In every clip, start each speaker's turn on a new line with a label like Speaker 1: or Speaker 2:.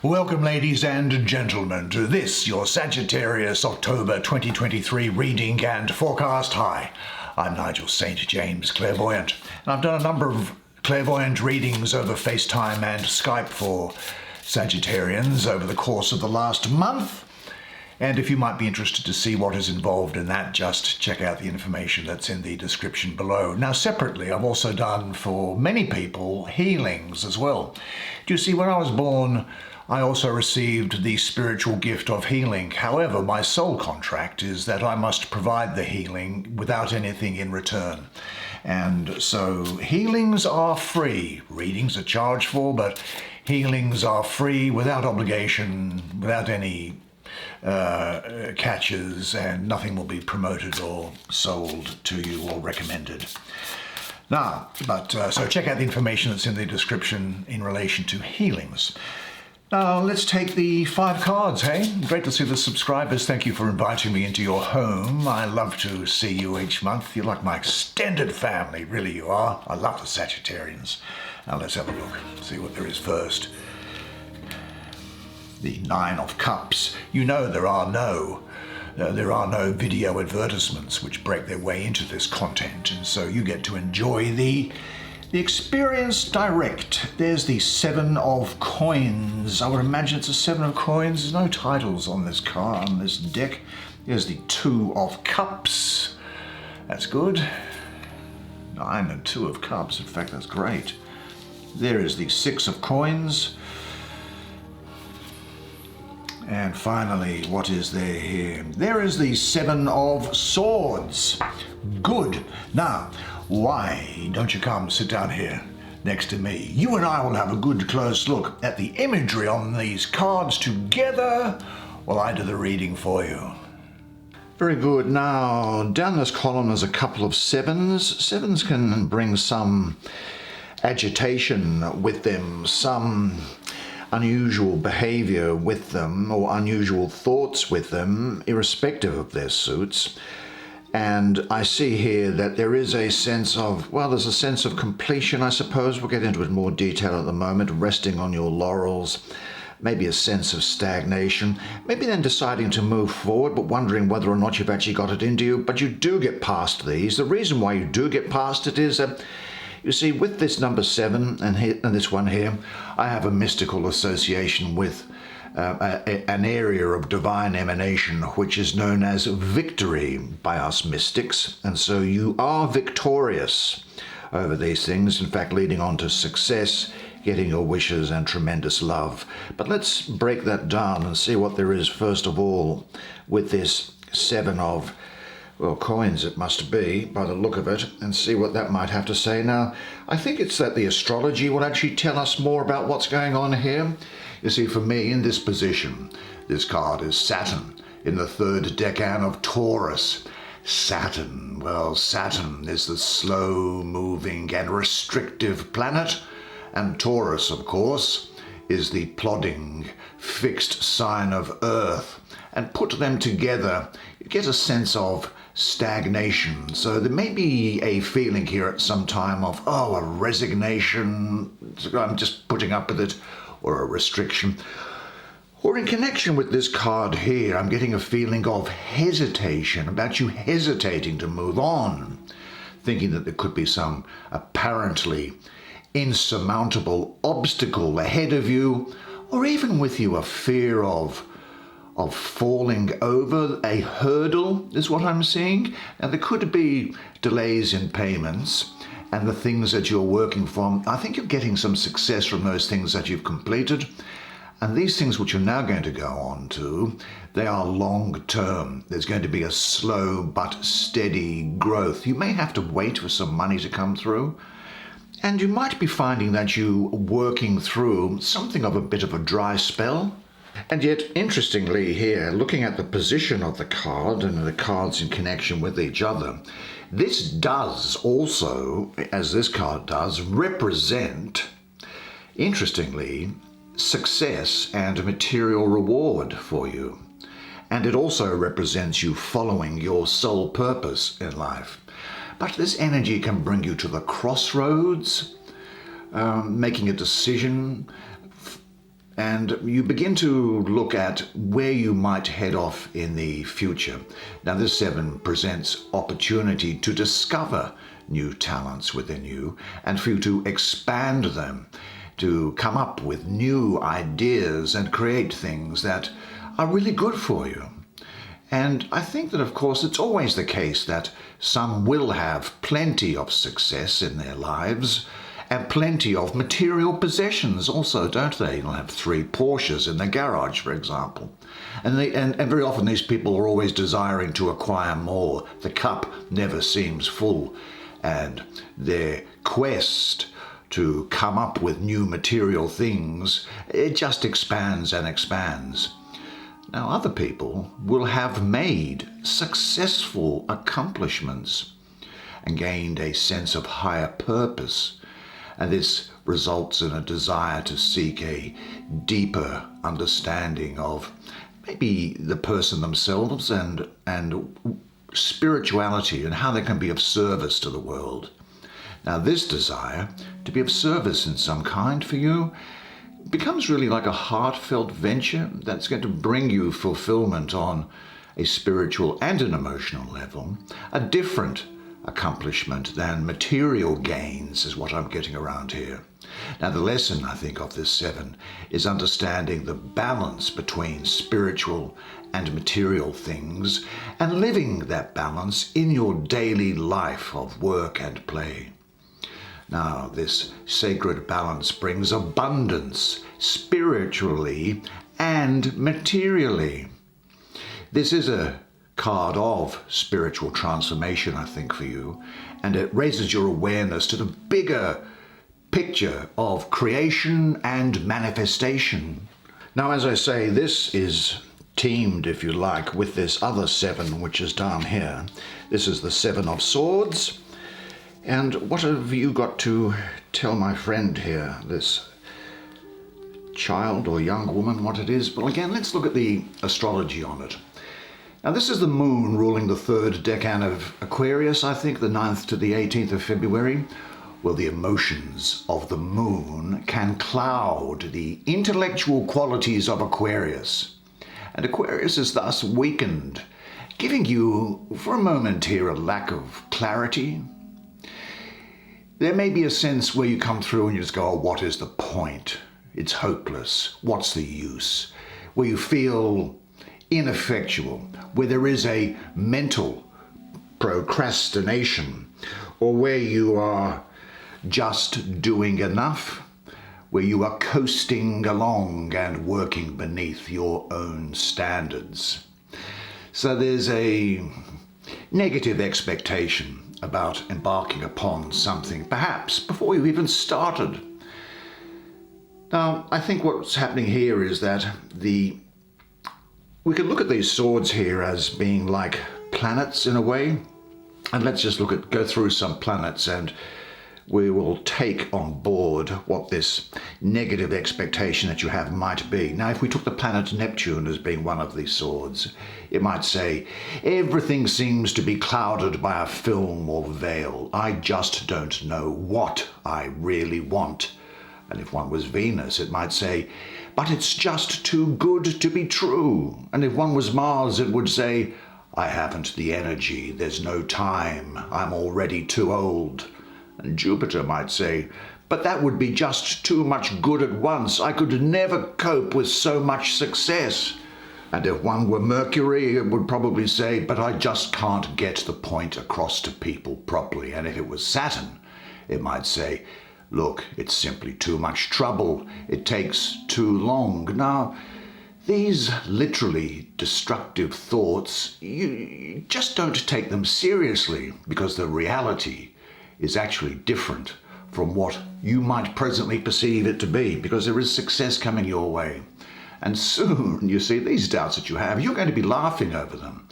Speaker 1: Welcome, ladies and gentlemen, to this, your Sagittarius October 2023 reading and forecast. Hi, I'm Nigel Saint James, clairvoyant, and I've done a number of clairvoyant readings over FaceTime and Skype for Sagittarians over the course of the last month. And if you might be interested to see what is involved in that, just check out the information that's in the description below. Now, separately, I've also done for many people healings as well. Do you see, when I was born, I also received the spiritual gift of healing. However, my soul contract is that I must provide the healing without anything in return. And so healings are free. Readings are charged for, but healings are free without obligation, without any catches, and nothing will be promoted or sold to you or recommended. Now, so check out the information that's in the description in relation to healings. Now, let's take the 5 cards, hey? Great to see the subscribers. Thank you for inviting me into your home. I love to see you each month. You're like my extended family, really you are. I love the Sagittarians. Now, let's have a look, see what there is first. The 9 of Cups. You know there are no video advertisements which break their way into this content, and so you get to enjoy the experience direct. There's the 7 of Coins. I would imagine it's a 7 of Coins. There's no titles on this card, on this deck. There's the 2 of Cups. That's good. 9 and 2 of Cups. In fact, that's great. There is the 6 of Coins. And finally, what is there here? There is the 7 of Swords. Good. Now, why don't you come sit down here next to me? You and I will have a good close look at the imagery on these cards together while I do the reading for you. Very good. Now, down this column there's a couple of 7s. 7s can bring some agitation with them, some unusual behavior with them, or unusual thoughts with them, irrespective of their suits. And I see here that there is a sense of, well, there's a sense of completion, I suppose. We'll get into it in more detail at the moment, resting on your laurels, maybe a sense of stagnation, maybe then deciding to move forward, but wondering whether or not you've actually got it into you. But you do get past these. The reason why you do get past it is that, you see, with this number 7 and this one here, I have a mystical association with an area of divine emanation which is known as victory by us mystics. And so you are victorious over these things, in fact leading on to success, getting your wishes and tremendous love. But let's break that down and see what there is first of all with this 7 of, well, Coins it must be, by the look of it, and see what that might have to say. Now, I think it's that the astrology will actually tell us more about what's going on here. You see, for me, in this position, this card is Saturn in the 3rd decan of Taurus. Saturn, well, Saturn is the slow-moving and restrictive planet, and Taurus, of course, is the plodding, fixed sign of Earth. And put them together, you get a sense of stagnation. So there may be a feeling here at some time of, oh, a resignation, I'm just putting up with it, or a restriction. Or in connection with this card here, I'm getting a feeling of hesitation, about you hesitating to move on, thinking that there could be some apparently insurmountable obstacle ahead of you, or even with you a fear of falling over a hurdle is what I'm seeing. Now, there could be delays in payments and the things that you're working from. I think you're getting some success from those things that you've completed. And these things which you're now going to go on to, they are long term. There's going to be a slow but steady growth. You may have to wait for some money to come through. And you might be finding that you're working through something of a bit of a dry spell. And yet, interestingly here, looking at the position of the card and the cards in connection with each other, this does also, as this card does, represent, interestingly, success and material reward for you. And it also represents you following your sole purpose in life. But this energy can bring you to the crossroads, making a decision, and you begin to look at where you might head off in the future. Now, this 7 presents opportunity to discover new talents within you and for you to expand them, to come up with new ideas and create things that are really good for you. And I think that, of course, it's always the case that some will have plenty of success in their lives and plenty of material possessions also, don't they? They'll have 3 Porsches in their garage, for example. And very often these people are always desiring to acquire more. The cup never seems full. And their quest to come up with new material things, it just expands and expands. Now, other people will have made successful accomplishments and gained a sense of higher purpose, and this results in a desire to seek a deeper understanding of maybe the person themselves and spirituality and how they can be of service to the world. Now, this desire to be of service in some kind for you becomes really like a heartfelt venture that's going to bring you fulfillment on a spiritual and an emotional level. A different accomplishment than material gains is what I'm getting around here. Now, the lesson, I think, of this 7 is understanding the balance between spiritual and material things and living that balance in your daily life of work and play. Now, this sacred balance brings abundance spiritually and materially. This is a card of spiritual transformation, I think, for you, and it raises your awareness to the bigger picture of creation and manifestation. Now, as I say, this is teamed, if you like, with this other 7, which is down here. This is the 7 of Swords. And what have you got to tell my friend here, this child or young woman, what it is? Well, again, let's look at the astrology on it. Now, this is the moon ruling the 3rd decan of Aquarius, I think, the 9th to the 18th of February. Well, the emotions of the moon can cloud the intellectual qualities of Aquarius. And Aquarius is thus weakened, giving you, for a moment here, a lack of clarity. There may be a sense where you come through and you just go, oh, what is the point? It's hopeless. What's the use? Where you feel ineffectual, where there is a mental procrastination, or where you are just doing enough, where you are coasting along and working beneath your own standards. So there's a negative expectation about embarking upon something, perhaps before you even started. Now, I think what's happening here is that we can look at these swords here as being like planets in a way, and let's just go through some planets and we will take on board what this negative expectation that you have might be. Now, if we took the planet Neptune as being one of these swords, it might say, everything seems to be clouded by a film or veil. I just don't know what I really want. And if one was Venus, it might say, but it's just too good to be true. And if one was Mars, it would say, I haven't the energy, there's no time, I'm already too old. And Jupiter might say, but that would be just too much good at once. I could never cope with so much success. And if one were Mercury, it would probably say, but I just can't get the point across to people properly. And if it was Saturn, it might say, look, it's simply too much trouble. It takes too long. Now, these literally destructive thoughts, you just don't take them seriously, because the reality is actually different from what you might presently perceive it to be, because there is success coming your way. And soon, you see, these doubts that you have, you're going to be laughing over them.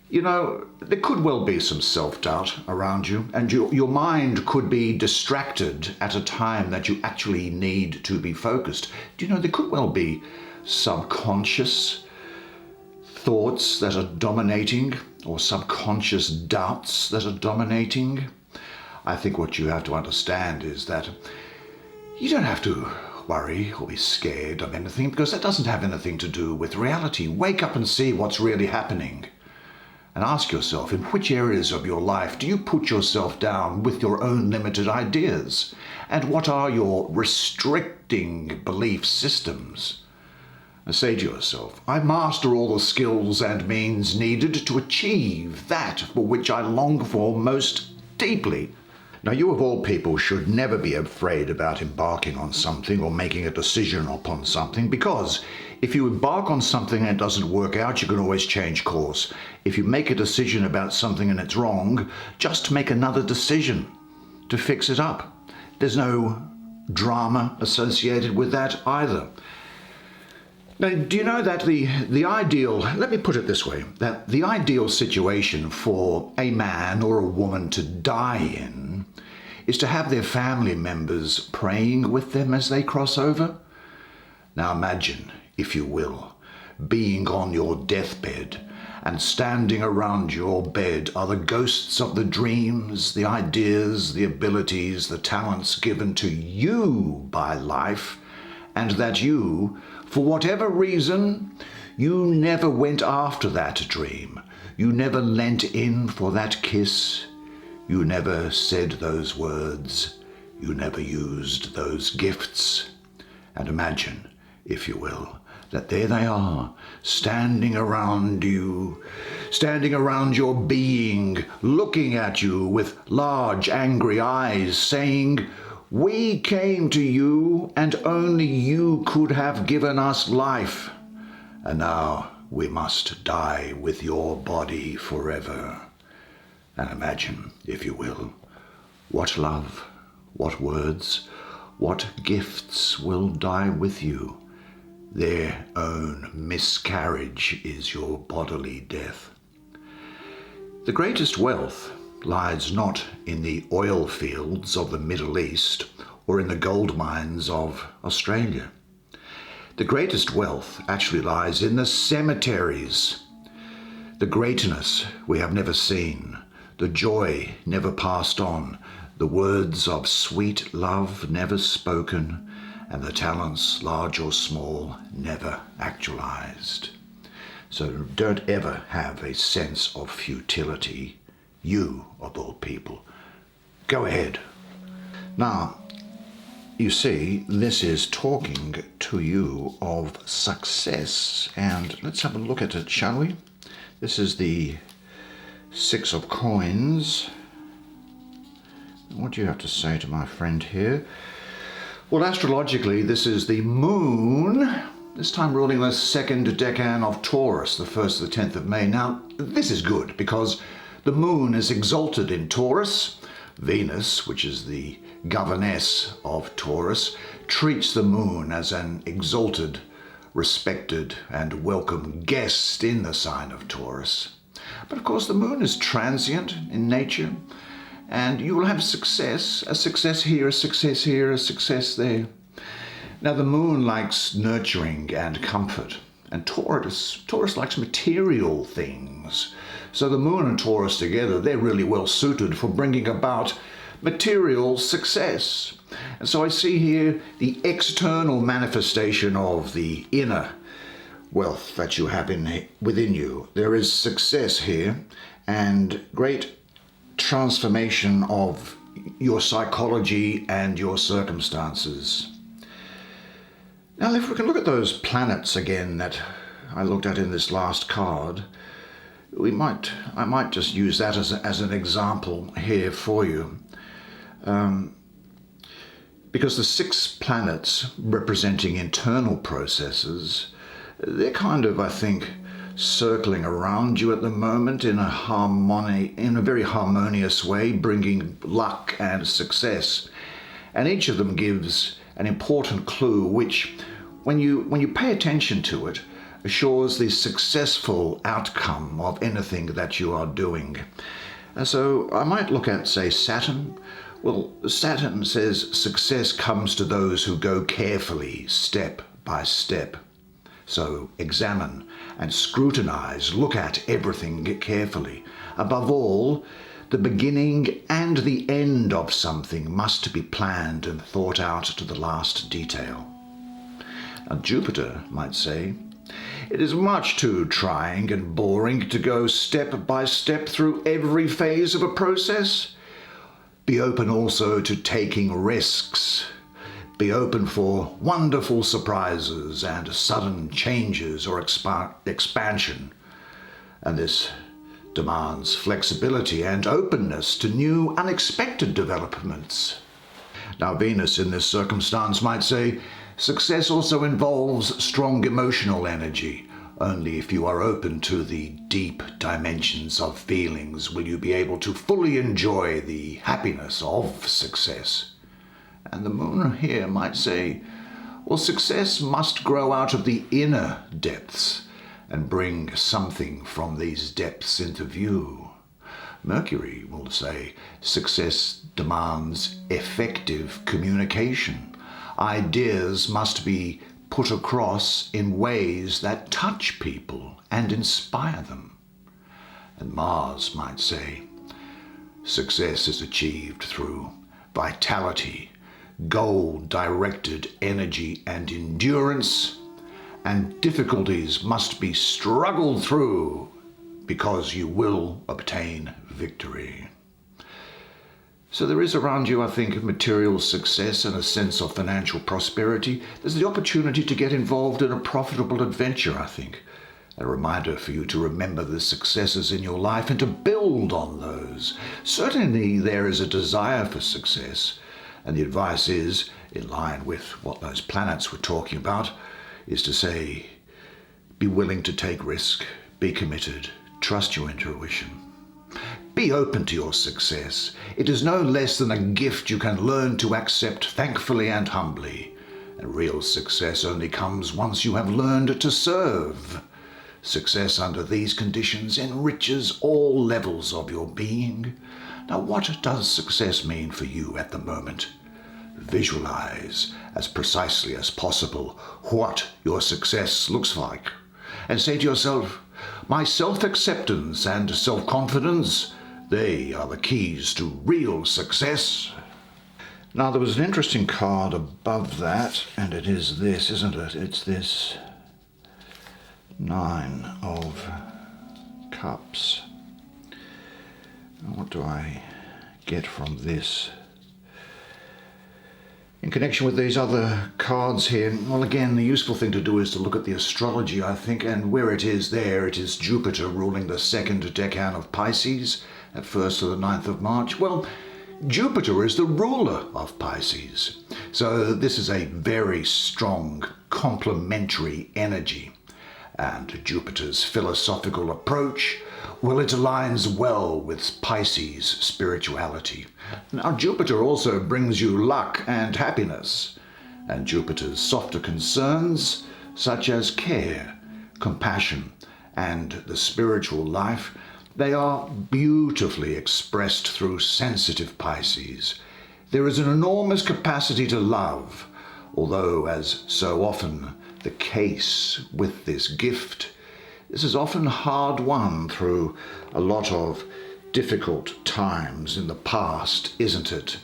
Speaker 1: You know, there could well be some self-doubt around you, and your mind could be distracted at a time that you actually need to be focused. Do you know, there could well be subconscious thoughts that are dominating, or subconscious doubts that are dominating. I think what you have to understand is that you don't have to worry or be scared of anything, because that doesn't have anything to do with reality. Wake up and see what's really happening. And ask yourself, in which areas of your life do you put yourself down with your own limited ideas? And what are your restricting belief systems? And say to yourself, I master all the skills and means needed to achieve that for which I long for most deeply. Now, you of all people should never be afraid about embarking on something or making a decision upon something, because if you embark on something and it doesn't work out, you can always change course. If you make a decision about something and it's wrong, just make another decision to fix it up. There's no drama associated with that either. Now, do you know that the ideal, let me put it this way, that the ideal situation for a man or a woman to die in is to have their family members praying with them as they cross over? Now imagine, if you will, being on your deathbed, and standing around your bed are the ghosts of the dreams, the ideas, the abilities, the talents given to you by life, and that you, for whatever reason, you never went after that dream. You never lent in for that kiss. You never said those words. You never used those gifts. And imagine, if you will, that there they are, standing around you, standing around your being, looking at you with large, angry eyes, saying, we came to you, and only you could have given us life. And now we must die with your body forever. And imagine, if you will, what love, what words, what gifts will die with you. Their own miscarriage is your bodily death. The greatest wealth lies not in the oil fields of the Middle East or in the gold mines of Australia. The greatest wealth actually lies in the cemeteries. The greatness we have never seen, the joy never passed on, the words of sweet love never spoken, and the talents, large or small, never actualized. So don't ever have a sense of futility. You, of all people, go ahead. Now, you see, this is talking to you of success, and let's have a look at it, shall we? This is the Six of Coins. What do you have to say to my friend here? Well, astrologically, this is the moon, this time ruling the second decan of Taurus, the 1st to the 10th of May. Now, this is good because the moon is exalted in Taurus. Venus, which is the governess of Taurus, treats the moon as an exalted, respected, and welcome guest in the sign of Taurus. But of course, the moon is transient in nature, and you will have success, a success here, a success here, a success there. Now, the moon likes nurturing and comfort, and Taurus likes material things. So the moon and Taurus together, they're really well suited for bringing about material success. And so I see here the external manifestation of the inner wealth that you have within you. There is success here and great transformation of your psychology and your circumstances. Now, if we can look at those planets again that I looked at in this last card, I might just use that as an example here for you. Because the 6 planets representing internal processes, they're kind of, I think, circling around you at the moment in a very harmonious way, bringing luck and success. And each of them gives an important clue which, when you pay attention to it, assures the successful outcome of anything that you are doing. And so I might look at, say, Saturn. Well, Saturn says success comes to those who go carefully, step by step. So examine and scrutinize, look at everything carefully. Above all, the beginning and the end of something must be planned and thought out to the last detail. Now, Jupiter might say, it is much too trying and boring to go step by step through every phase of a process. Be open also to taking risks. Be open for wonderful surprises and sudden changes or expansion. And this demands flexibility and openness to new unexpected developments. Now, Venus in this circumstance might say, success also involves strong emotional energy. Only if you are open to the deep dimensions of feelings will you be able to fully enjoy the happiness of success. And the moon here might say, well, success must grow out of the inner depths and bring something from these depths into view. Mercury will say, success demands effective communication. Ideas must be put across in ways that touch people and inspire them. And Mars might say, success is achieved through vitality, goal-directed energy and endurance, and difficulties must be struggled through because you will obtain victory. So there is around you, I think, material success and a sense of financial prosperity. There's the opportunity to get involved in a profitable adventure, I think. A reminder for you to remember the successes in your life and to build on those. Certainly there is a desire for success, and the advice is, in line with what those planets were talking about, is to say, be willing to take risk, be committed, trust your intuition. Be open to your success. It is no less than a gift you can learn to accept thankfully and humbly. And real success only comes once you have learned to serve. Success under these conditions enriches all levels of your being. Now, what does success mean for you at the moment? Visualize as precisely as possible what your success looks like. And say to yourself, my self-acceptance and self-confidence, they are the keys to real success. Now, there was an interesting card above that, and it is this, isn't it? It's this 9 of Cups. What do I get from this? In connection with these other cards here, well, again, the useful thing to do is to look at the astrology, I think, and where it is there, it is Jupiter ruling the second decan of Pisces at 1st to the 9th of March. Well, Jupiter is the ruler of Pisces, so this is a very strong complementary energy. And Jupiter's philosophical approach, well, it aligns well with Pisces' spirituality. Now, Jupiter also brings you luck and happiness, and Jupiter's softer concerns, such as care, compassion, and the spiritual life, they are beautifully expressed through sensitive Pisces. There is an enormous capacity to love, although, as so often the case with this gift, this is often hard won through a lot of difficult times in the past, isn't it?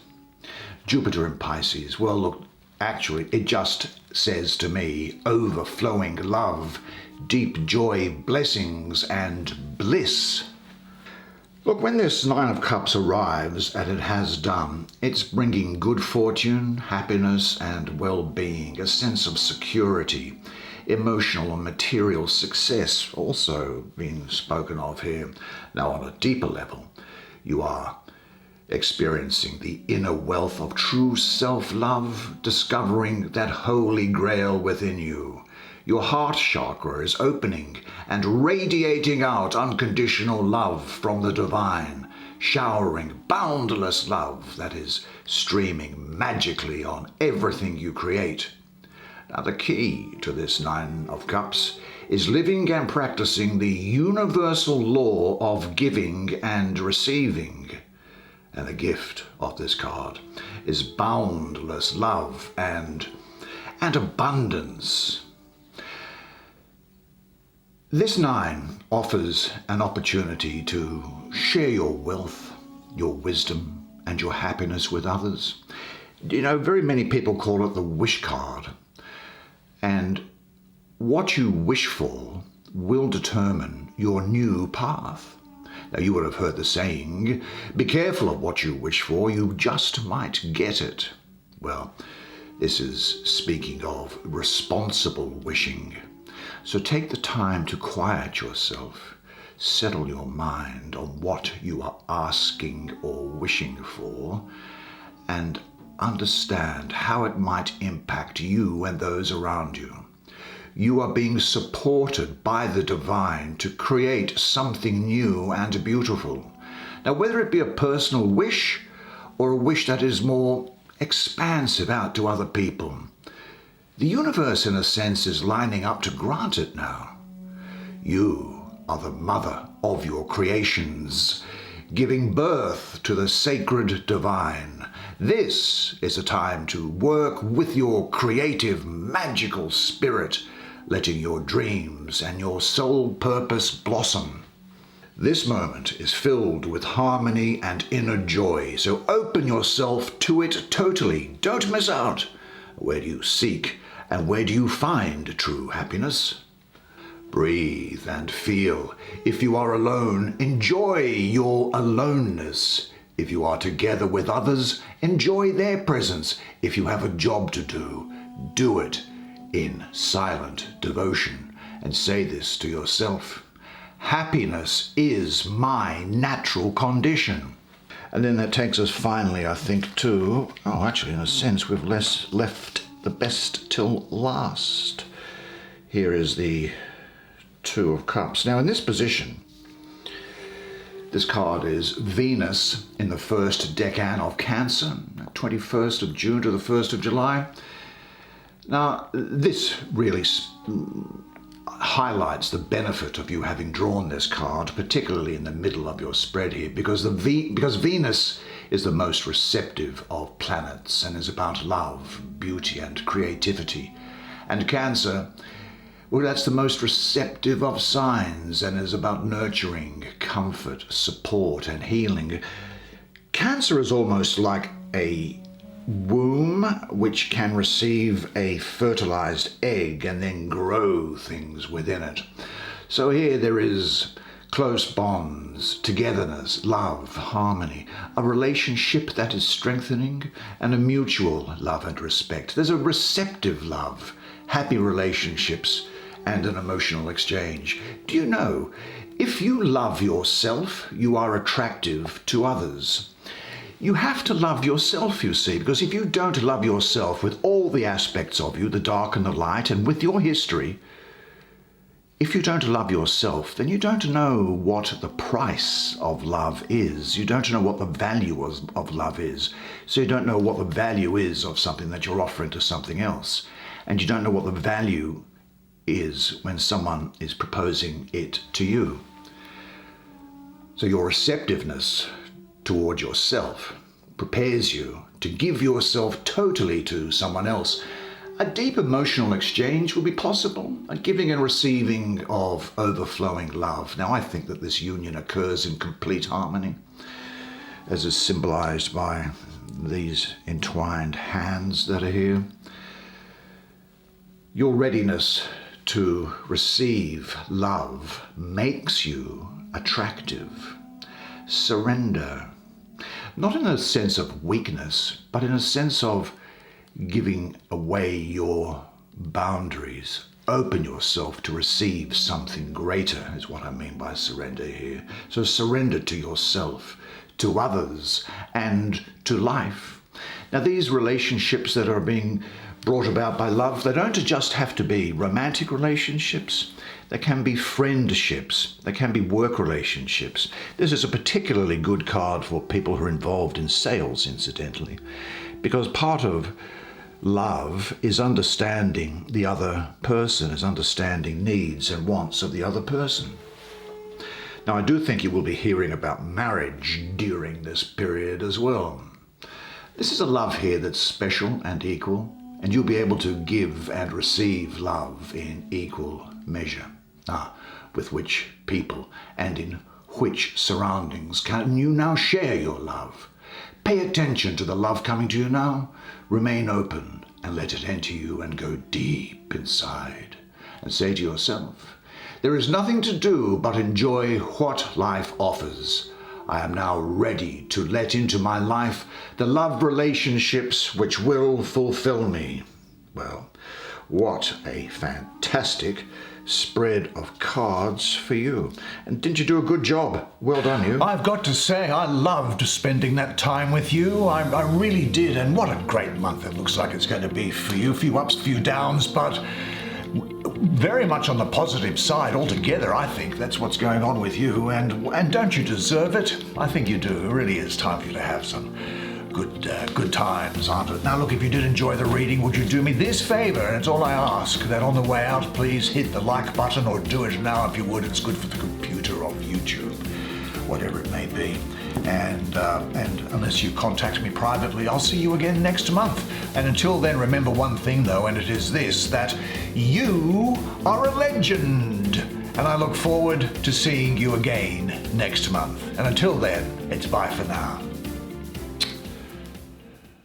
Speaker 1: Jupiter in Pisces, well, look, actually, it just says to me, overflowing love, deep joy, blessings, and bliss. Look, when this 9 of Cups arrives, and it has done, it's bringing good fortune, happiness, and well-being, a sense of security, emotional and material success also being spoken of here. Now, on a deeper level, you are experiencing the inner wealth of true self-love, discovering that holy grail within you. Your heart chakra is opening and radiating out unconditional love from the divine, showering boundless love that is streaming magically on everything you create. Now, the key to this 9 of Cups is living and practicing the universal law of giving and receiving. And the gift of this card is boundless love and abundance. This 9 offers an opportunity to share your wealth, your wisdom, and your happiness with others. You know, very many people call it the wish card. And what you wish for will determine your new path. Now, you would have heard the saying, be careful of what you wish for, you just might get it. Well, this is speaking of responsible wishing. So take the time to quiet yourself, settle your mind on what you are asking or wishing for, and understand how it might impact you and those around you. You are being supported by the divine to create something new and beautiful. Now, whether it be a personal wish or a wish that is more expansive out to other people, the universe, in a sense, is lining up to grant it now. You are the mother of your creations, giving birth to the sacred divine. This is a time to work with your creative, magical spirit, letting your dreams and your soul purpose blossom. This moment is filled with harmony and inner joy, so open yourself to it totally. Don't miss out. Where do you seek and where do you find true happiness? Breathe and feel. If you are alone, enjoy your aloneness. If you are together with others, enjoy their presence. If you have a job to do it in silent devotion, and say this to yourself: happiness is my natural condition. And then that takes us finally, I think, to, actually, in a sense, we've left the best till last. Here is the Two of Cups. Now, in this position, this card is Venus in the first decan of Cancer, 21st of June to the 1st of July. Now, this really highlights the benefit of you having drawn this card, particularly in the middle of your spread here, because Venus is the most receptive of planets and is about love, beauty, and creativity. And Cancer, well, that's the most receptive of signs and is about nurturing, comfort, support, and healing. Cancer is almost like a womb which can receive a fertilized egg and then grow things within it. So here there is close bonds, togetherness, love, harmony, a relationship that is strengthening, and a mutual love and respect. There's a receptive love, happy relationships, and an emotional exchange. Do you know, if you love yourself, you are attractive to others. You have to love yourself, you see, because if you don't love yourself with all the aspects of you, the dark and the light, and with your history, if you don't love yourself, then you don't know what the price of love is. You don't know what the value of love is. So you don't know what the value is of something that you're offering to something else. And you don't know what the value is when someone is proposing it to you. So your receptiveness toward yourself prepares you to give yourself totally to someone else. A deep emotional exchange will be possible, a giving and receiving of overflowing love. Now, I think that this union occurs in complete harmony, as is symbolized by these entwined hands that are here. Your readiness to receive love makes you attractive. Surrender, not in a sense of weakness, but in a sense of giving away your boundaries. Open yourself to receive something greater is what I mean by surrender here. So surrender to yourself, to others, and to life. Now, these relationships that are being brought about by love, they don't just have to be romantic relationships. They can be friendships. They can be work relationships. This is a particularly good card for people who are involved in sales, incidentally, because part of love is understanding the other person, is understanding needs and wants of the other person. Now, I do think you will be hearing about marriage during this period as well. This is a love here that's special and equal, and you'll be able to give and receive love in equal measure. With which people and in which surroundings can you now share your love? Pay attention to the love coming to you now. Remain open and let it enter you and go deep inside. And say to yourself, there is nothing to do but enjoy what life offers. I am now ready to let into my life the love relationships which will fulfill me. Well, what a fantastic spread of cards for you. And didn't you do a good job? Well done, you.
Speaker 2: I've got to say, I loved spending that time with you. I really did. And what a great month it looks like it's going to be for you. A few ups, a few downs, but very much on the positive side altogether. I think that's what's going on with you. And don't you deserve it? I think you do. It really is time for you to have some good times, aren't it? Now look, if you did enjoy the reading, would you do me this favor, and it's all I ask, that on the way out, please hit the like button, or do it now if you would. It's good for the computer or YouTube, whatever it may be. And unless you contact me privately, I'll see you again next month. And until then, remember one thing though, and it is this, that you are a legend. And I look forward to seeing you again next month. And until then, it's bye for now.